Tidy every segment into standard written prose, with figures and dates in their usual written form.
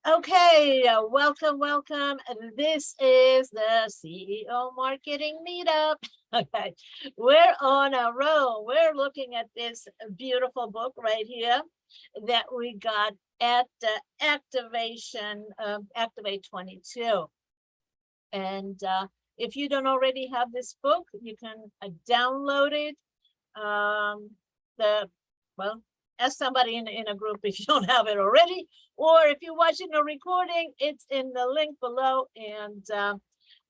Okay, welcome. This is the CEO Marketing Meetup. Okay, we're on a roll. We're looking at this beautiful book right here that we got at Activation, Activate 22. And if you don't already have this book, you can download it. Ask somebody in a group if you don't have it already, or if you're watching a recording, it's in the link below, and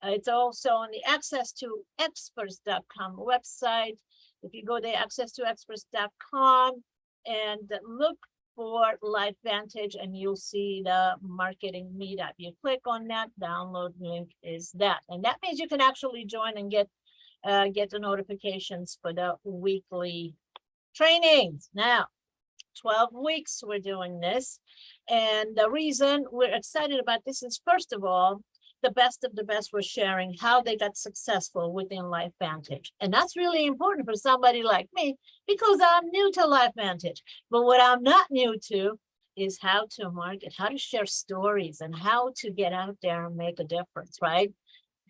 it's also on the access2experts.com website. If you go to access2experts.com and look for LifeVantage, and you'll see the marketing meetup. You click on that, download link is that, and that means you can actually join and get the notifications for the weekly trainings. Now, 12 weeks we're doing this, and the reason we're excited about this is, first of all, the best of the best were sharing how they got successful within LifeVantage, and that's really important for somebody like me because I'm new to LifeVantage. But what I'm not new to is how to market, how to share stories, and how to get out there and make a difference, right?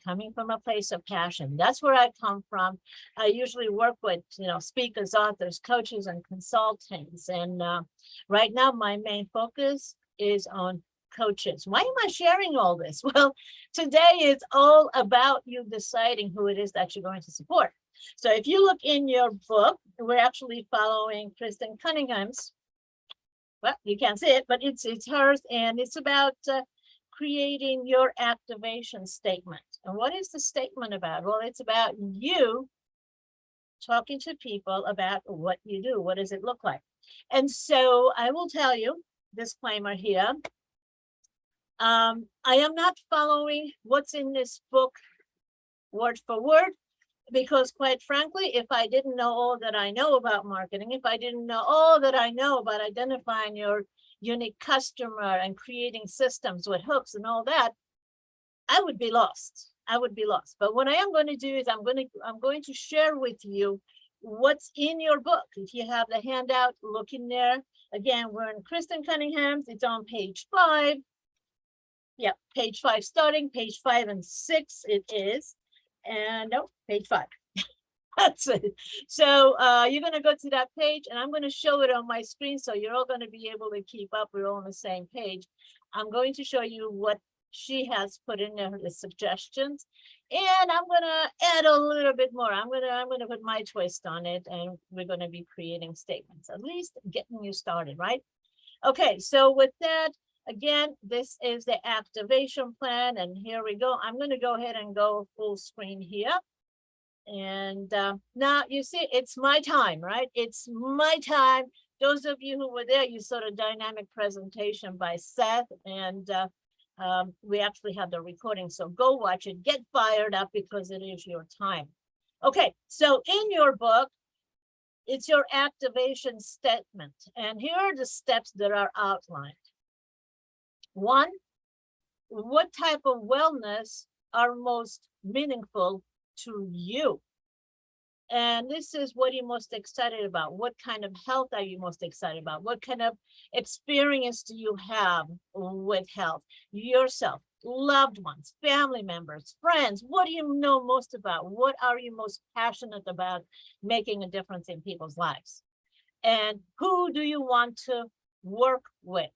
Coming from a place of passion. That's where I come from. I usually work with, speakers, authors, coaches, and consultants. And right now, my main focus is on coaches. Why am I sharing all this? Well, today is all about you deciding who it is that you're going to support. So if you look in your book, we're actually following Kristen Cunningham's. Well, you can't see it, but it's hers, and it's about creating your activation statement. And what is the statement about? Well, it's about you talking to people about what you do. What does it look like? And so I will tell you, disclaimer here, I am not following what's in this book word for word, because quite frankly, if I didn't know all that I know about marketing, if I didn't know all that I know about identifying your unique customer and creating systems with hooks and all that, I would be lost. But what I am going to do is I'm going to share with you what's in your book. If you have the handout, look in there. Again, we're in Kristen Cunningham's. It's on page 5. Yeah, page 5 starting, page 5 and 6 it is. And no, page 5. That's it. So you're going to go to that page, and I'm going to show it on my screen, so you're all going to be able to keep up. We're all on the same page. I'm going to show you what she has put in there, the suggestions, and I'm going to add a little bit more. I'm going to put my twist on it, and we're going to be creating statements, at least getting you started, right? Okay, so with that, again, this is the activation plan, and here we go. I'm going to go ahead and go full screen here. And now you see, it's my time, right? It's my time. Those of you who were there, you saw the dynamic presentation by Seth, and we actually have the recording. So go watch it, get fired up, because it is your time. Okay, so in your book, it's your activation statement. And here are the steps that are outlined. 1, what type of wellness are most meaningful to you? And this is what you're most excited about. What kind of health are you most excited about? What kind of experience do you have with health? Yourself, loved ones, family members, friends. What do you know most about? What are you most passionate about making a difference in people's lives? And who do you want to work with?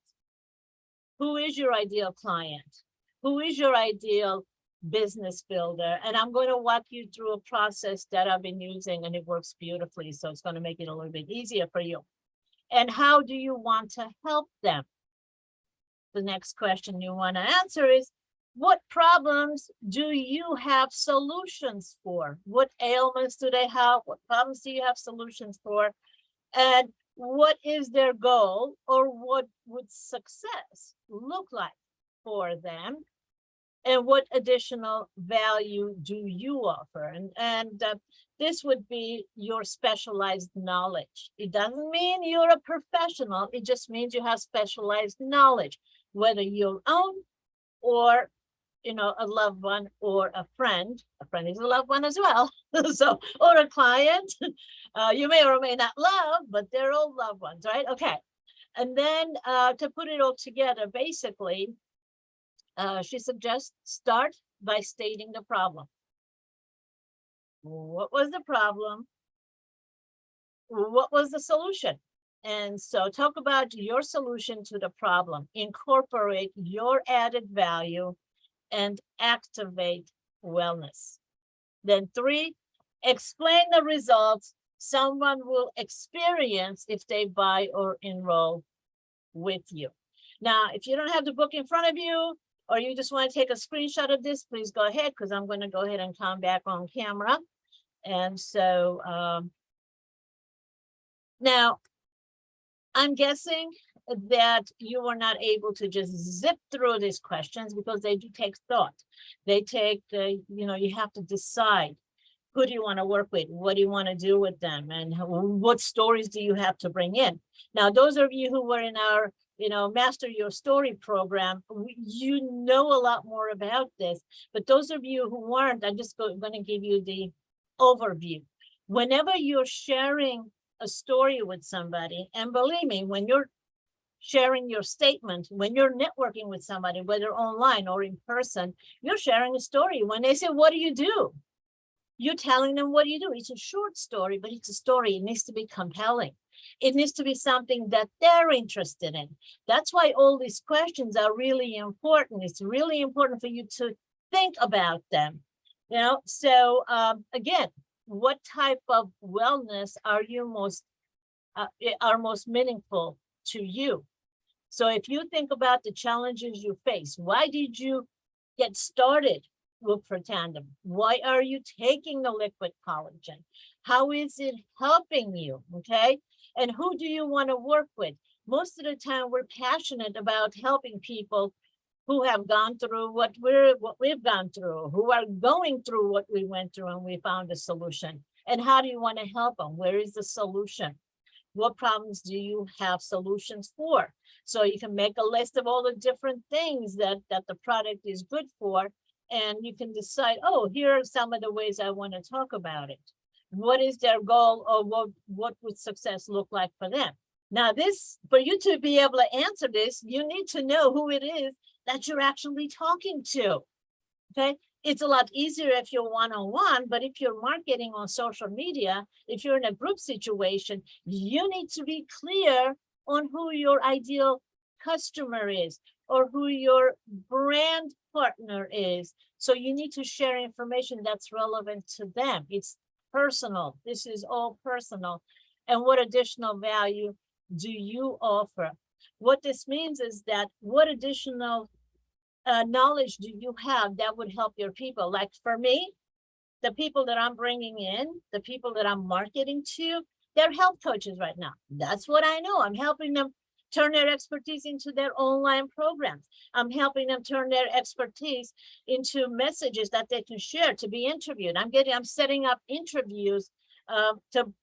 Who is your ideal client? Who is your ideal business builder? And I'm going to walk you through a process that I've been using, and it works beautifully. So it's going to make it a little bit easier for you. And how do you want to help them? The next question you want to answer is, what problems do you have solutions for? What ailments do they have? What problems do you have solutions for? And what is their goal, or what would success look like for them? And what additional value do you offer? And this would be your specialized knowledge. It doesn't mean you're a professional. It just means you have specialized knowledge, whether your own or a loved one or a friend. A friend is a loved one as well. So, or a client you may or may not love, but they're all loved ones, right? Okay. And then to put it all together, basically, she suggests start by stating the problem. What was the problem? What was the solution? And so talk about your solution to the problem, incorporate your added value, and activate wellness. Then 3, explain the results someone will experience if they buy or enroll with you. Now, if you don't have the book in front of you, or you just want to take a screenshot of this, please go ahead, because I'm going to go ahead and come back on camera. And so now I'm guessing that you are not able to just zip through these questions, because they do take thought. They take, you have to decide, who do you want to work with? What do you want to do with them? And what stories do you have to bring in? Now, those of you who were in our, Master Your Story program, you know a lot more about this. But those of you who weren't, I'm just going to give you the overview. Whenever you're sharing a story with somebody, and believe me, when you're sharing your statement, when you're networking with somebody, whether online or in person, you're sharing a story. When they say, what do you do? You're telling them what you do. It's a short story, but it's a story. It needs to be compelling. It needs to be something that they're interested in. That's why all these questions are really important. It's really important for you to think about them. So again, what type of wellness are most meaningful to you? So if you think about the challenges you face, why did you get started with Protandim? Why are you taking the liquid collagen? How is it helping you? Okay. And who do you want to work with? Most of the time, we're passionate about helping people who have gone through what we've gone through, who are going through what we went through, and we found a solution. And how do you want to help them? Where is the solution? What problems do you have solutions for? So you can make a list of all the different things that the product is good for, and you can decide, oh, here are some of the ways I want to talk about it. What is their goal, or what would success look like for them? Now, for you to be able to answer this, you need to know who it is that you're actually talking to. Okay. It's a lot easier if you're one-on-one, but if you're marketing on social media, if you're in a group situation, you need to be clear on who your ideal customer is, or who your brand partner is. So you need to share information that's relevant to them. It's personal. This is all personal. And what additional value do you offer? What this means is that what additional knowledge do you have that would help your people? Like for me, the people that I'm bringing in, the people that I'm marketing to, they're health coaches right now. That's what I know. I'm helping them turn their expertise into their online programs. I'm helping them turn their expertise into messages that they can share, to be interviewed. I'm setting up interviews.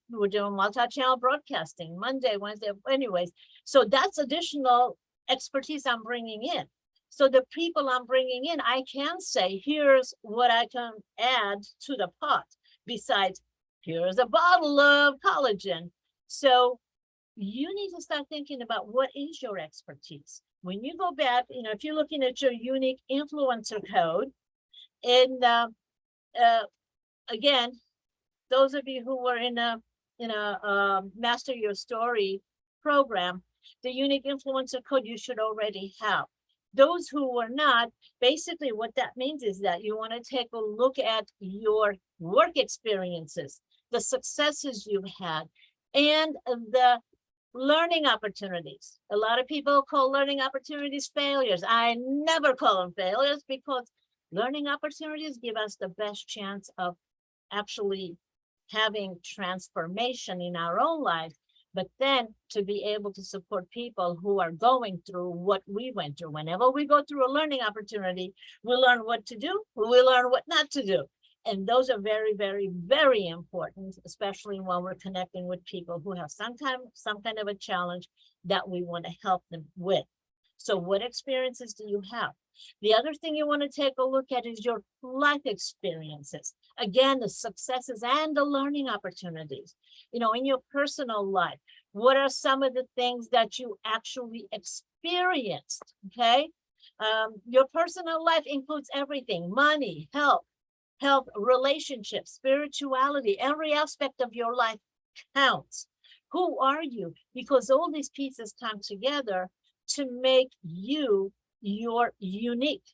We're doing multi-channel broadcasting Monday, Wednesday, anyways. So that's additional expertise I'm bringing in. So the people I'm bringing in, I can say, here's what I can add to the pot, besides here's a bottle of collagen. So you need to start thinking about, what is your expertise? When you go back, if you're looking at your unique influencer code, and again, those of you who were in a Master Your Story program, the unique influencer code you should already have. Those who were not, basically what that means is that you want to take a look at your work experiences, the successes you've had, and the learning opportunities. A lot of people call learning opportunities failures. I never call them failures, because learning opportunities give us the best chance of actually having transformation in our own life, but then to be able to support people who are going through what we went through. Whenever we go through a learning opportunity, we learn what to do, we learn what not to do. And those are very, very, very important, especially when we're connecting with people who have some kind of a challenge that we want to help them with. So what experiences do you have? The other thing you want to take a look at is your life experiences. Again, the successes and the learning opportunities. In your personal life, What are some of the things that you actually experienced? Okay. Your personal life includes everything: money, health, relationships, spirituality. Every aspect of your life counts. Who are you? Because all these pieces come together to make you your unique,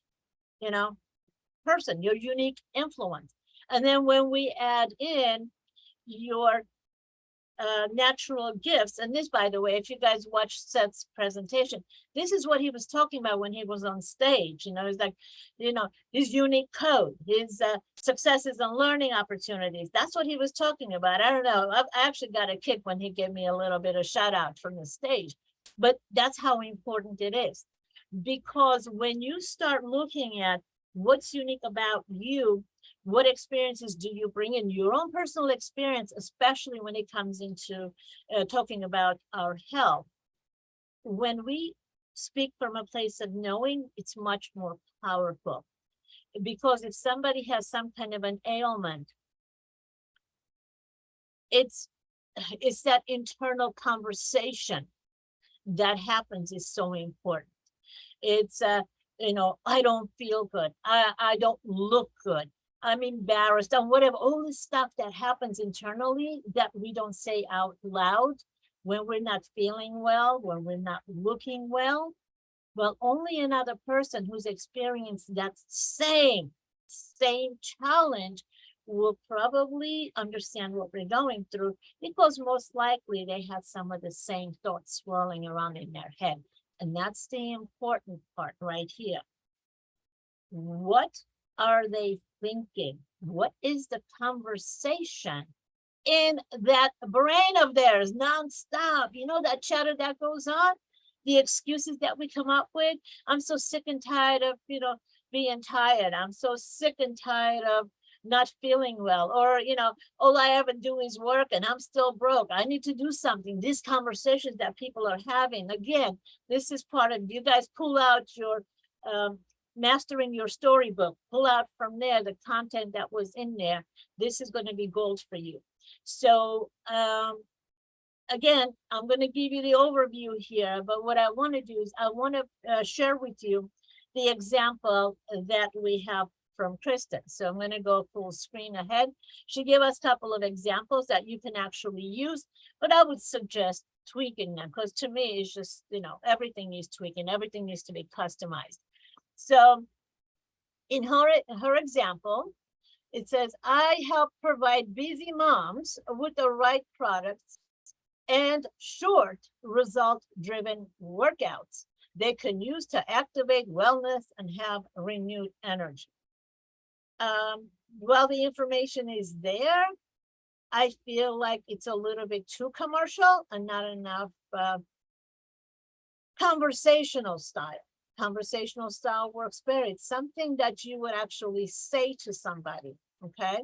person, your unique influence. And then when we add in your natural gifts, and this, by the way, if you guys watch Seth's presentation, this is what he was talking about when he was on stage. It's like, his unique code, his successes and learning opportunities. That's what he was talking about. I don't know. I actually got a kick when he gave me a little bit of shout out from the stage, but that's how important it is. Because when you start looking at what's unique about you, what experiences do you bring in, your own personal experience, especially when it comes into talking about our health. When we speak from a place of knowing, it's much more powerful. Because if somebody has some kind of an ailment, it's that internal conversation that happens is so important. It's I don't feel good. I don't look good. I'm embarrassed, and whatever, all this stuff that happens internally that we don't say out loud when we're not feeling well, when we're not looking well. Well, only another person who's experienced that same challenge will probably understand what we're going through, because most likely they have some of the same thoughts swirling around in their head. And that's the important part right here. What are they thinking? What is the conversation in that brain of theirs nonstop? That chatter that goes on, the excuses that we come up with. I'm so sick and tired of, being tired. I'm so sick and tired of not feeling well, or, all I ever do is work and I'm still broke. I need to do something. These conversations that people are having, again, this is part of, you guys pull out your mastering your storybook, pull out from there the content that was in there. This is going to be gold for you. So again, I'm going to give you the overview here, but what I want to do is I want to share with you the example that we have from Kristen. So I'm going to go full screen ahead. She gave us a couple of examples that you can actually use, but I would suggest tweaking them, because to me, it's just, everything needs tweaking, everything needs to be customized. So in her example, it says, I help provide busy moms with the right products and short result-driven workouts they can use to activate wellness and have renewed energy. While the information is there, I feel like it's a little bit too commercial and not enough conversational style. Conversational style works better. It's something that you would actually say to somebody, okay?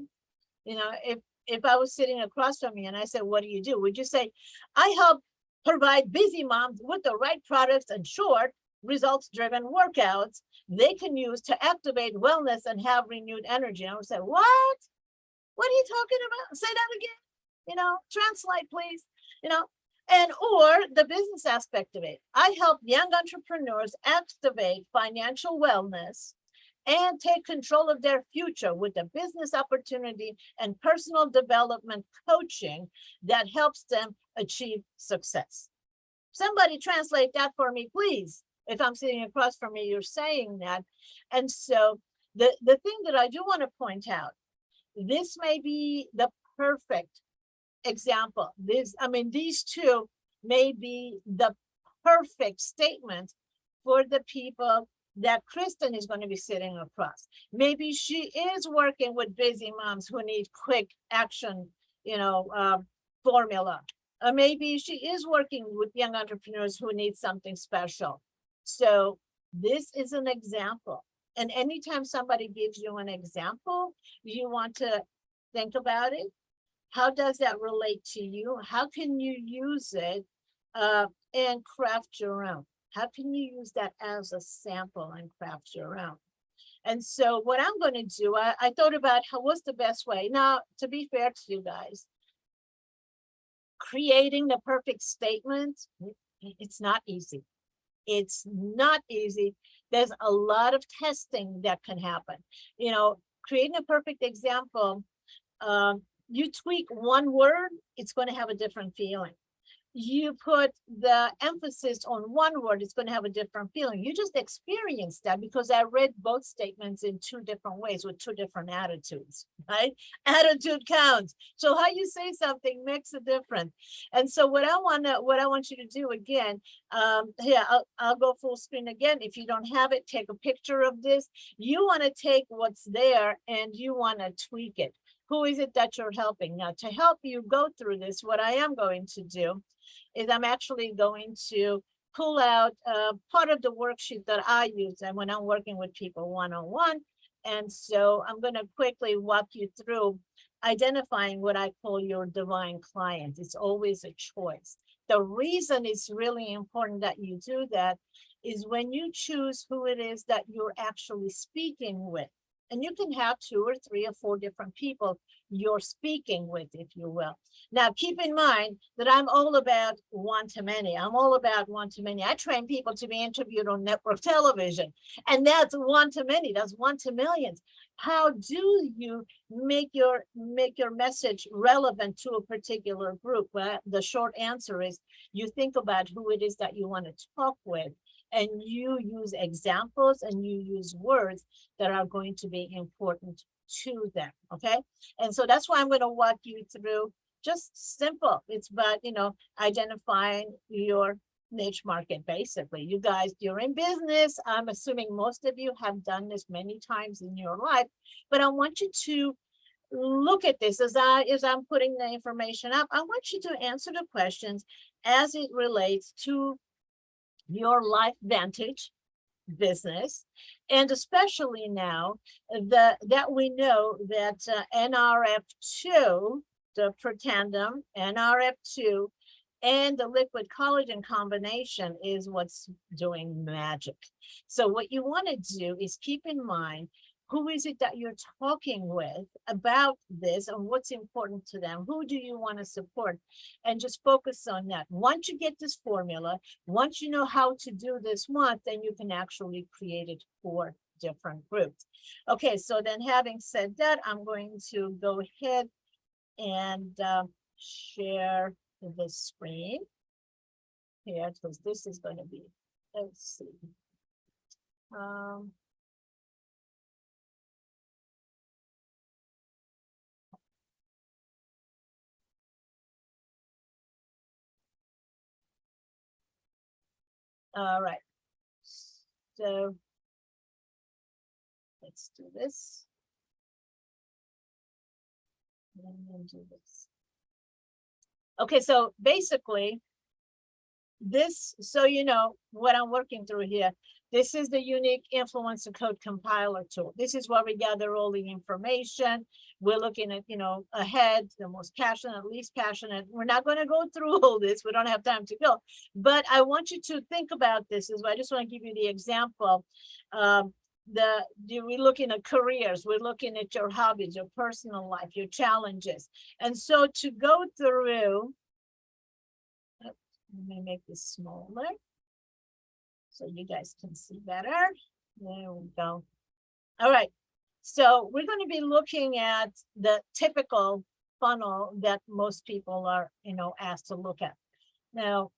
If I was sitting across from you and I said, what do you do? Would you say, I help provide busy moms with the right products and short, results-driven workouts they can use to activate wellness and have renewed energy? And I would say, what? What are you talking about? Say that again. Translate, please. And or the business aspect of it. I help young entrepreneurs activate financial wellness and take control of their future with a business opportunity and personal development coaching that helps them achieve success. Somebody translate that for me, please. If I'm sitting across from you, you're saying that. And so the thing that I do want to point out, this may be the perfect example. These two may be the perfect statement for the people that Kristen is going to be sitting across. Maybe she is working with busy moms who need quick action, formula. Or maybe she is working with young entrepreneurs who need something special. So this is an example. And anytime somebody gives you an example, you want to think about it. How does that relate to you? How can you use it and craft your own? How can you use that as a sample and craft your own? And so what I'm going to do, I thought about what's the best way. Now, to be fair to you guys, creating the perfect statement, it's not easy. It's not easy. There's a lot of testing that can happen. You know, creating a perfect example, you tweak one word, it's going to have a different feeling. You put the emphasis on one word, it's going to have a different feeling. You just experienced that because I read both statements in two different ways with two different attitudes, right? Attitude counts. So how you say something makes a difference. And so what I want you to do again, here, I'll go full screen again. If you don't have it, take a picture of this. You want to take what's there and you want to tweak it. Who is it that you're helping? Now, to help you go through this, what I am going to do is I'm actually going to pull out part of the worksheet that I use and when I'm working with people one-on-one. And so I'm going to quickly walk you through identifying what I call your divine client. It's always a choice. The reason it's really important that you do that is when you choose who it is that you're actually speaking with. And you can have 2 or 3 or 4 different people you're speaking with, if you will. Now, keep in mind that I'm all about one-to-many. I'm all about one-to-many. I train people to be interviewed on network television, and that's one-to-many. That's one-to-millions. How do you make your message relevant to a particular group? Well, the short answer is you think about who it is that you want to talk with. And you use examples and you use words that are going to be important to them, okay? And so that's why I'm going to walk you through just simple. It's about, you know, identifying your niche market, basically. You guys, you're in business. I'm assuming most of you have done this many times in your life, but I want you to look at this as I'm putting the information up. I want you to answer the questions as it relates to your LifeVantage business, and especially now that we know that NRF2, the Protandim, NRF2, and the liquid collagen combination is what's doing magic. So what you want to do is keep in mind who is it that you're talking with about this and what's important to them? Who do you want to support? And just focus on that. Once you get this formula, once you know how to do this once, then you can actually create it for different groups. Okay, so then having said that, I'm going to go ahead and share this screen here because this is going to be, let's see. All right, so let's do this. And then do this. Okay, so basically, this, so you know what I'm working through here. This is the unique influencer code compiler tool. This is where we gather all the information. We're looking at, you know, ahead, the most passionate, least passionate. We're not going to go through all this. We don't have time to go. But I want you to think about this. I just want to give you the example. We're looking at careers. We're looking at your hobbies, your personal life, your challenges. And so to go through, let me make this smaller so you guys can see better. There we go. All right. So we're going to be looking at the typical funnel that most people are, you know, asked to look at. Now,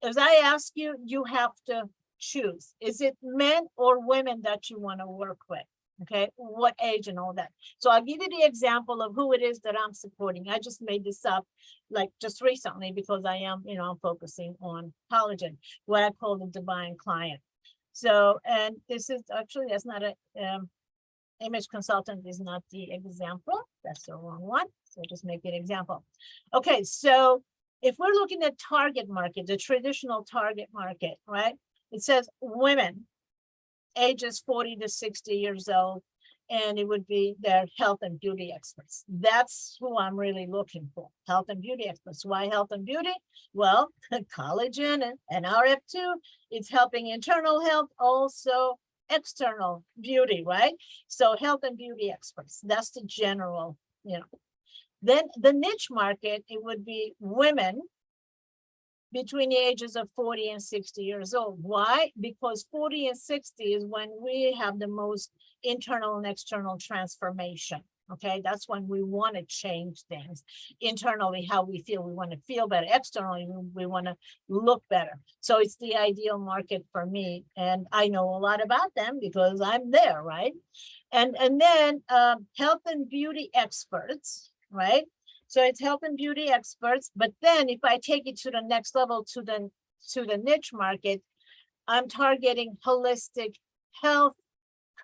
as I ask you, you have to choose. Is it men or women that you want to work with? Okay, what age and all that. So I'll give you the example of who it is that I'm supporting. I just made this up like just recently because I am, you know, I'm focusing on collagen, what I call the divine client. So, and this is actually, that's not a, image consultant is not the example. That's the wrong one. So just make it example. Okay, so if we're looking at target market, the traditional target market, right? It says women ages 40 to 60 years old, and it would be their health and beauty experts. That's who I'm really looking for, health and beauty experts. Why health and beauty? Well, collagen and NRF2, it's helping internal health, also external beauty, right? So health and beauty experts, that's the general, you know. Then the niche market, it would be women between the ages of 40 and 60 years old. Why? Because 40 and 60 is when we have the most internal and external transformation. Okay, that's when we want to change things internally, how we feel. We want to feel better. Externally, we want to look better. So it's the ideal market for me. And I know a lot about them because I'm there, right? And then health and beauty experts, right? So it's health and beauty experts. But then if I take it to the next level, to the niche market, I'm targeting holistic health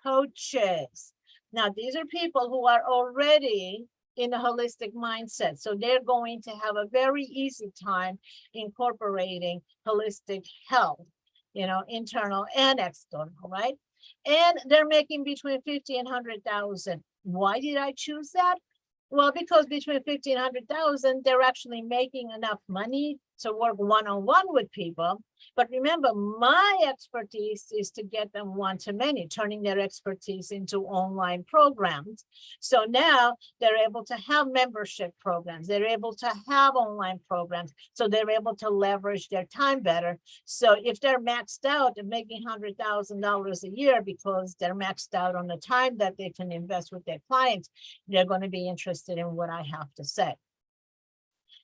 coaches. Now, these are people who are already in a holistic mindset. So they're going to have a very easy time incorporating holistic health, internal and external, right? And they're making between 50 and 100,000. Why did I choose that? Well, because between 50 and 100,000, they're actually making enough money to work one-on-one with people. But remember, my expertise is to get them one-to-many, turning their expertise into online programs. So now they're able to have membership programs. They're able to have online programs. So they're able to leverage their time better. So if they're maxed out and making $100,000 a year because they're maxed out on the time that they can invest with their clients, they're going to be interested in what I have to say.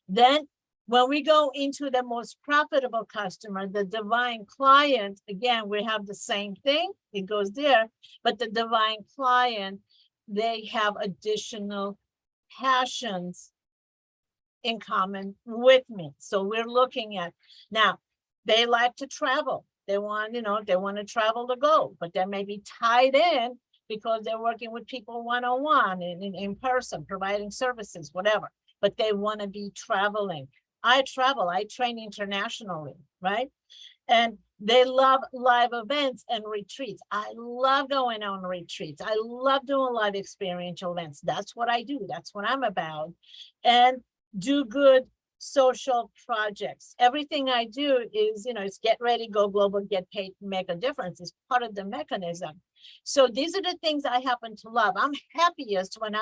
Then when we go into the most profitable customer, the divine client, again, we have the same thing. It goes there, but the divine client, they have additional passions in common with me. So we're looking at, now, they like to travel. They want, they want to travel the globe, but they may be tied in because they're working with people one-on-one and in person, providing services, whatever, but they want to be traveling. I travel, I train internationally, right? And they love live events and retreats. I love going on retreats. I love doing live experiential events. That's what I do. That's what I'm about. And do good social projects. Everything I do is, it's get ready, go global, get paid, make a difference. It's part of the mechanism. So these are the things I happen to love. I'm happiest when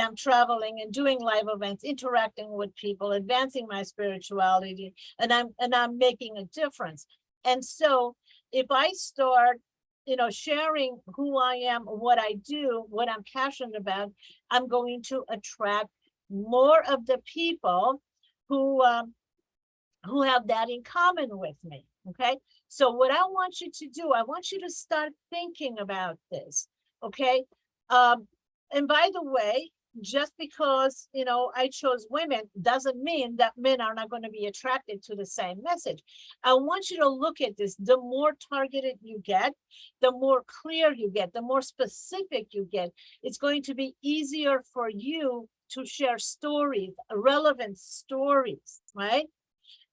I'm traveling and doing live events, interacting with people, advancing my spirituality, and I'm making a difference. And so if I start, sharing who I am, what I do, what I'm passionate about, I'm going to attract more of the people who have that in common with me. Okay. So what I want you to do, I want you to start thinking about this. Okay. And by the way, just because, I chose women doesn't mean that men are not going to be attracted to the same message. I want you to look at this. The more targeted you get, the more clear you get, the more specific you get, it's going to be easier for you to share stories, relevant stories, right?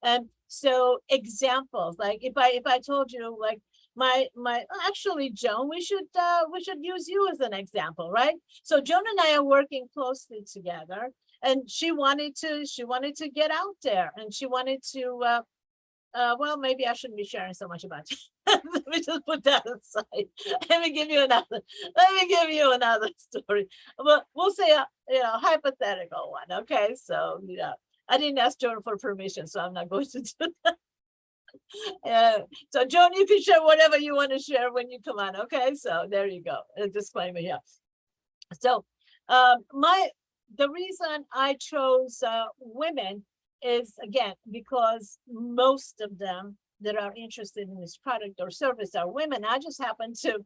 And so examples, like if I told you, like my actually, Joan, we should use you as an example, right? So Joan and I are working closely together, and she wanted to get out there, and she wanted to well, maybe I shouldn't be sharing so much about you. Let me just put that aside. Let me give you another story. But we'll say a hypothetical one. Okay, so I didn't ask Joan for permission, so I'm not going to do that. So Joan, you can share whatever you want to share when you come on. Okay, so there you go. A disclaimer here. So the reason I chose women is, again, because most of them that are interested in this product or service are women. I just happen to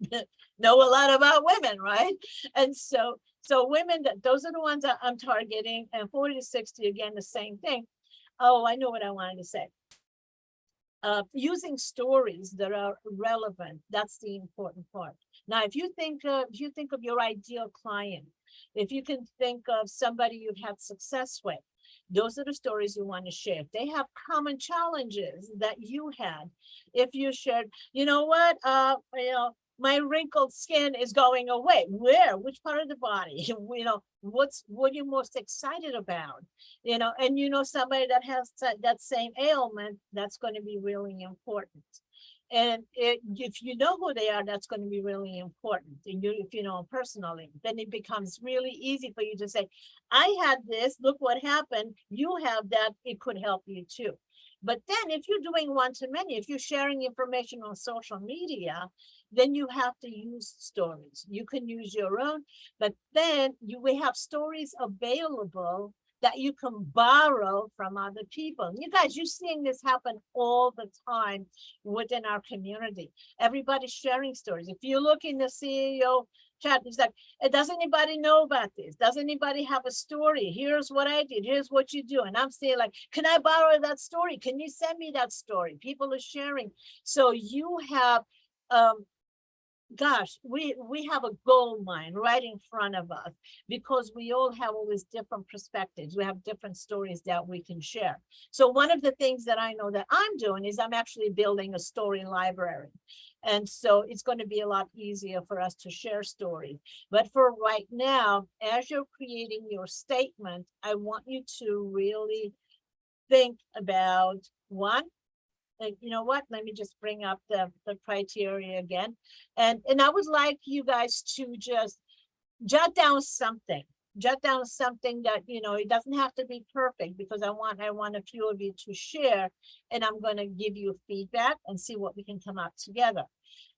know a lot about women, right? And so women, those are the ones that I'm targeting, and 40 to 60, again, the same thing. Oh, I know what I wanted to say. Using stories that are relevant, that's the important part. Now, if you think of your ideal client, if you can think of somebody you've had success with, those are the stories you want to share. If they have common challenges that you had, if you shared, my wrinkled skin is going away. Where? Which part of the body? What you're most excited about? And somebody that has that same ailment, that's going to be really important. And if you know who they are, that's going to be really important. And if you know them personally, then it becomes really easy for you to say, I had this, look what happened. You have that, it could help you too. But then if you're doing one-to-many, if you're sharing information on social media, then you have to use stories. You can use your own, but then we have stories available that you can borrow from other people. You guys, you're seeing this happen all the time within our community. Everybody's sharing stories. If you look in the CEO chat, it's like, does anybody know about this? Does anybody have a story? Here's what I did. Here's what you do. And I'm saying, like, can I borrow that story? Can you send me that story? People are sharing. So you have, gosh, we have a gold mine right in front of us, because we all have all these different perspectives. We have different stories that we can share. So one of the things that I know that I'm doing is I'm actually building a story library. And so it's going to be a lot easier for us to share stories. But for right now, as you're creating your statement, I want you to really think about one, like, you know what, let me just bring up the criteria again. And I would like you guys to just jot down something that, you know, it doesn't have to be perfect, because I want a few of you to share, and I'm going to give you feedback and see what we can come up together.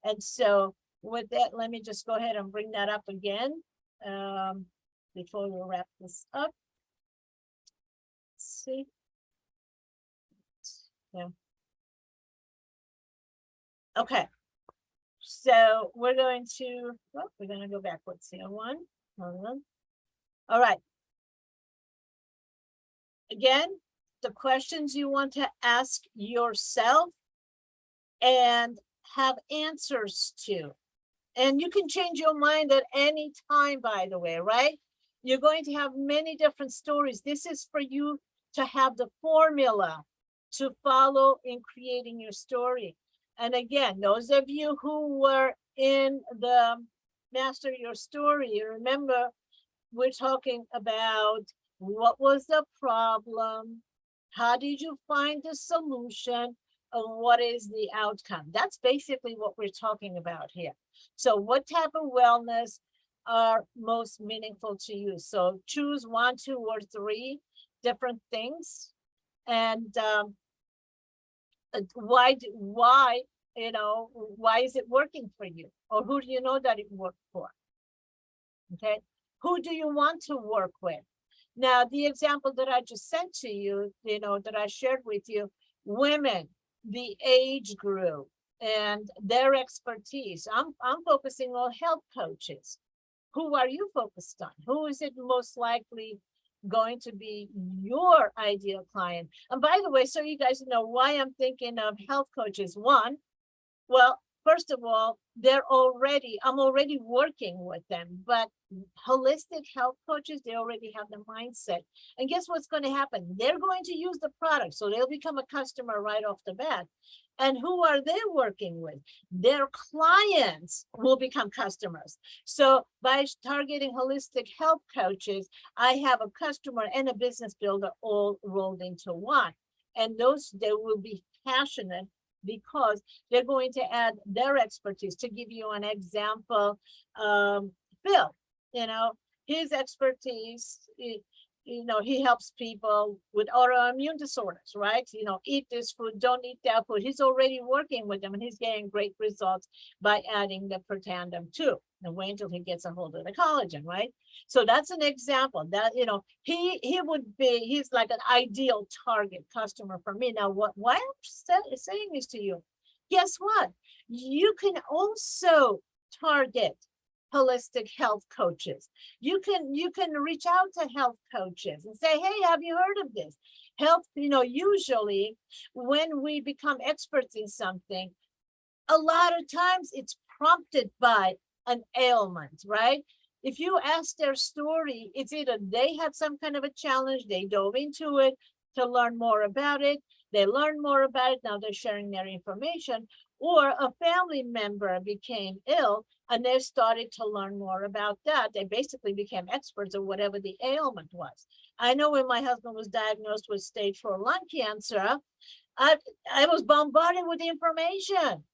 And so with that, let me just go ahead and bring that up again before we wrap this up. Let's see. Yeah. Okay, so we're going to go backwards here. One. All right. Again, the questions you want to ask yourself and have answers to. And you can change your mind at any time, by the way, right? You're going to have many different stories. This is for you to have the formula to follow in creating your story. And again, those of you who were in the Master Your Story, remember, we're talking about what was the problem, how did you find the solution, and what is the outcome. That's basically what we're talking about here. So what type of wellness are most meaningful to you? So choose 1, 2, or 3 different things. And why, you know, why is it working for you? Or who do you know that it worked for? Okay, who do you want to work with? Now, the example that I just sent to you, you know, that I shared with you, women, the age group, and their expertise. I'm focusing on health coaches. Who are you focused on? Who is it most likely going to be your ideal client? And by the way, so you guys know why I'm thinking of health coaches. One, well, first of all, I'm already working with them, but holistic health coaches, they already have the mindset. And guess what's going to happen? They're going to use the product, so they'll become a customer right off the bat. And who are they working with? Their clients will become customers. So by targeting holistic health coaches, I have a customer and a business builder all rolled into one. And they will be passionate because they're going to add their expertise. To give you an example, Phil, you know, his expertise, you know, he helps people with autoimmune disorders, right? You know, eat this food, don't eat that food. He's already working with them, and he's getting great results by adding the Protandim too. And wait until he gets a hold of the collagen, right? So that's an example that, you know, he's like an ideal target customer for me. Now, why I'm saying this to you, guess what? You can also target holistic health coaches. You can reach out to health coaches and say, hey, have you heard of this? Health, you know, usually when we become experts in something, a lot of times it's prompted by an ailment, right? If you ask their story, it's either they had some kind of a challenge, they dove into it to learn more about it, they learned more about it, now they're sharing their information, or a family member became ill and they started to learn more about that. They basically became experts of whatever the ailment was. I know when my husband was diagnosed with stage 4 lung cancer, I was bombarded with information.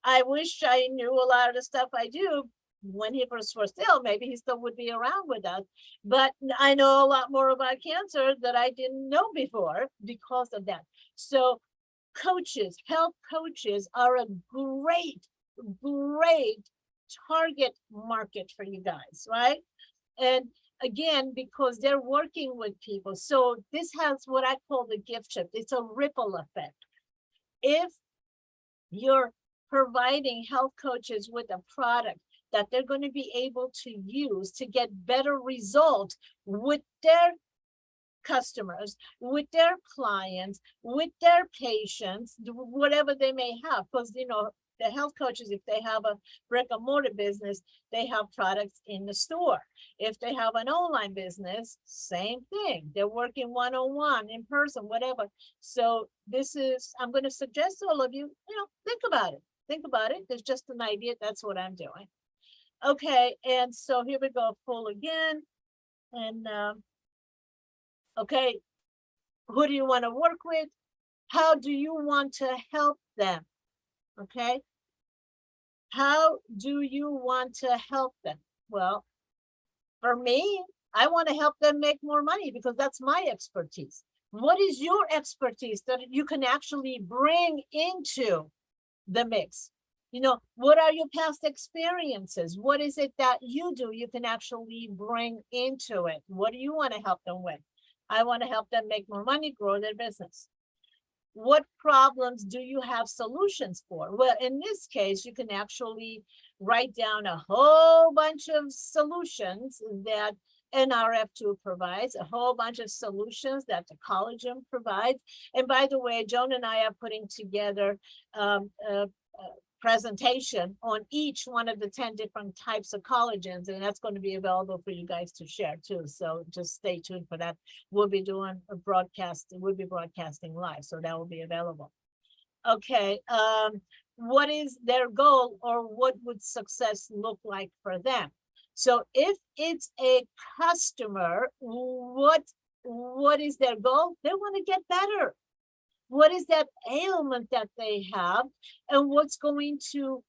I wish I knew a lot of the stuff I do when he first was still, maybe he still would be around with us. But I know a lot more about cancer that I didn't know before because of that. So coaches, health coaches are a great target market for you guys, right? And again, because they're working with people. So this has what I call the gift shift. It's a ripple effect. If you're providing health coaches with a product that they're going to be able to use to get better results with their customers, with their clients, with their patients, whatever they may have, because the health coaches, if they have a brick and mortar business, they have products in the store. If they have an online business, same thing. They're working one-on-one, in person, whatever. So I'm going to suggest to all of you, think about it. Think about it. There's just an idea. That's what I'm doing. Okay, and so here we go, full again. And okay, who do you want to work with? How do you want to help them? Okay, how do you want to help them? Well, for me, I want to help them make more money because that's my expertise. What is your expertise that you can actually bring into the mix? What are your past experiences? What is it that you do you can actually bring into it? What do you want to help them with? I want to help them make more money, grow their business. What problems do you have solutions for? Well, in this case, you can actually write down a whole bunch of solutions that NRF2 provides, a whole bunch of solutions that the collagen provides. And by the way, Joan and I are putting together a presentation on each one of the 10 different types of collagens, and that's going to be available for you guys to share too. So just stay tuned for that. We'll be doing a broadcast. We'll be broadcasting live, so that will be available. Okay, what is their goal, or what would success look like for them? So if it's a customer, what is their goal? They want to get better. What is that ailment that they have, and what's going to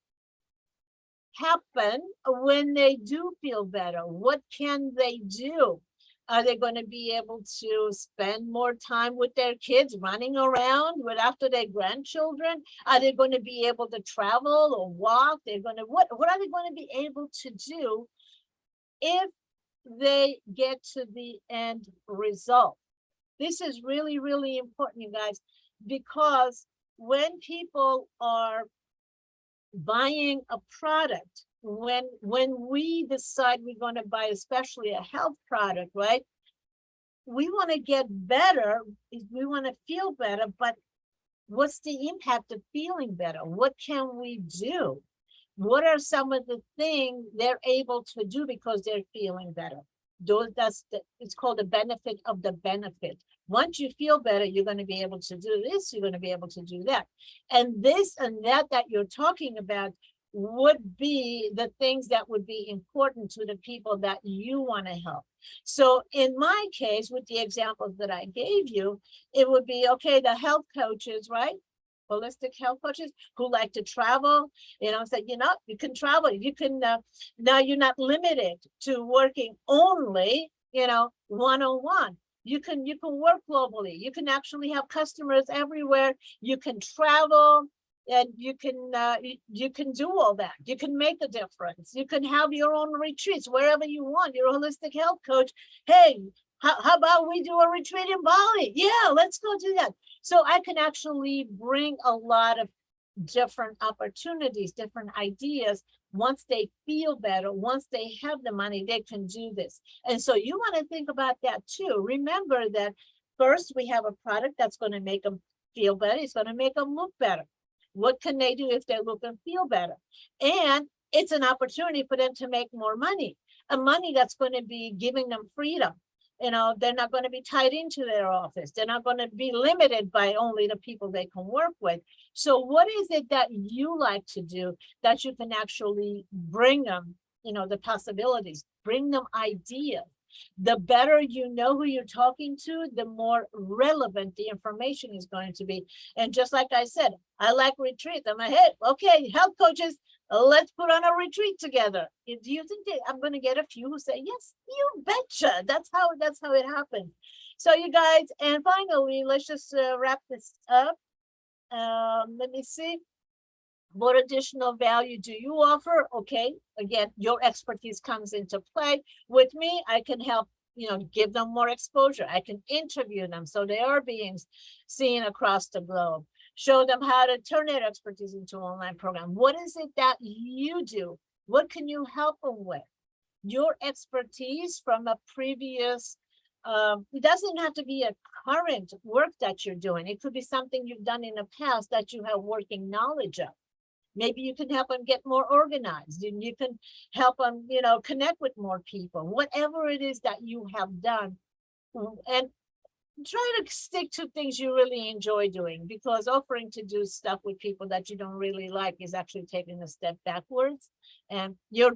happen when they do feel better? What can they do? Are they going to be able to spend more time with their kids running around after their grandchildren? Are they going to be able to travel or walk? What are they going to be able to do if they get to the end result? This is really, really important, you guys, because when people are buying a product, when we decide we're going to buy, especially a health product, right? We want to get better, we want to feel better, but what's the impact of feeling better? What can we do? What are some of the things they're able to do because they're feeling better? It's called the benefit of the benefit. Once you feel better, you're going to be able to do this, you're going to be able to do that. And this and that you're talking about would be the things that would be important to the people that you want to help. So in my case, with the examples that I gave you, it would be, okay, the health coaches, right? Holistic health coaches who like to travel, said, you can travel, you can, now you're not limited to working only, one-on-one. You can work globally. You can actually have customers everywhere. You can travel, and you can do all that. You can make a difference. You can have your own retreats wherever you want. You're a holistic health coach. Hey, how about we do a retreat in Bali? Yeah, let's go do that. So I can actually bring a lot of different opportunities, different ideas. Once they feel better, once they have the money, they can do this. And so you want to think about that too. Remember that first we have a product that's going to make them feel better. It's going to make them look better. What can they do if they look and feel better? And it's an opportunity for them to make more money, a money that's going to be giving them freedom. They're not going to be tied into their office. They're not going to be limited by only the people they can work with. So what is it that you like to do that you can actually bring them, the possibilities, bring them ideas? The better you know who you're talking to, the more relevant the information is going to be. And just like I said, I like retreat. I'm like, hey, okay, health coaches, let's put on a retreat together. Do you think that I'm going to get a few who say, yes, you betcha. That's how it happens. So you guys, and finally, let's just wrap this up. Let me see. What additional value do you offer? Okay, again, your expertise comes into play. With me, I can help, give them more exposure. I can interview them so they are being seen across the globe. Show them how to turn their expertise into an online program. What is it that you do? What can you help them with? Your expertise from a previous, it doesn't have to be a current work that you're doing. It could be something you've done in the past that you have working knowledge of. Maybe you can help them get more organized, and you can help them, connect with more people, whatever it is that you have done. And try to stick to things you really enjoy doing, because offering to do stuff with people that you don't really like is actually taking a step backwards. And you're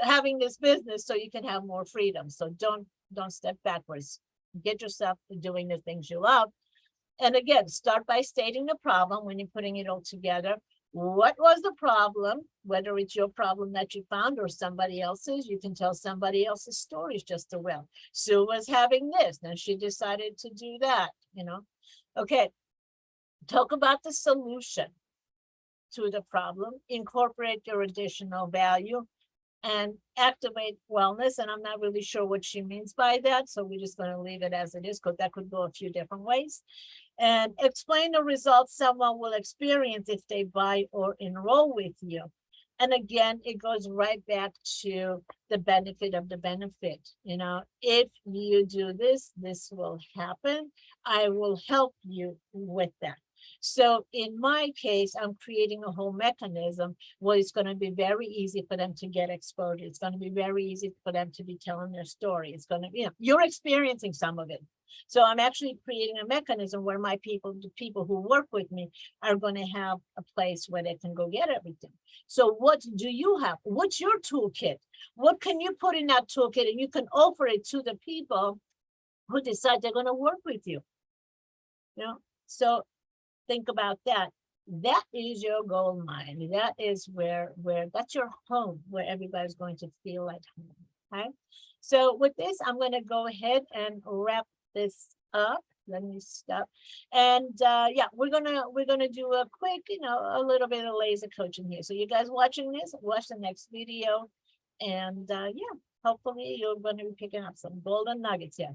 having this business so you can have more freedom. So don't step backwards. Get yourself to doing the things you love. And again, start by stating the problem when you're putting it all together. What was the problem? Whether it's your problem that you found or somebody else's, you can tell somebody else's stories just as well. Sue was having this, and she decided to do that, Okay, talk about the solution to the problem, incorporate your additional value, and activate wellness. And I'm not really sure what she means by that, so we're just going to leave it as it is, because that could go a few different ways. And explain the results someone will experience if they buy or enroll with you. And again, it goes right back to the benefit of the benefit. If you do this, this will happen. I will help you with that. So in my case, I'm creating a whole mechanism where it's going to be very easy for them to get exposure. It's going to be very easy for them to be telling their story. It's going to be, you're experiencing some of it. So I'm actually creating a mechanism where the people who work with me are going to have a place where they can go get everything. So what do you have? What's your toolkit? What can you put in that toolkit, and you can offer it to the people who decide they're going to work with you? So think about that. That is your gold mine. That is where that's your home, where everybody's going to feel at home. Okay. So with this, I'm going to go ahead and wrap this up. Let me stop. And yeah, we're gonna do a quick, a little bit of laser coaching here. So you guys watching this, watch the next video, and yeah, hopefully you're going to be picking up some golden nuggets here.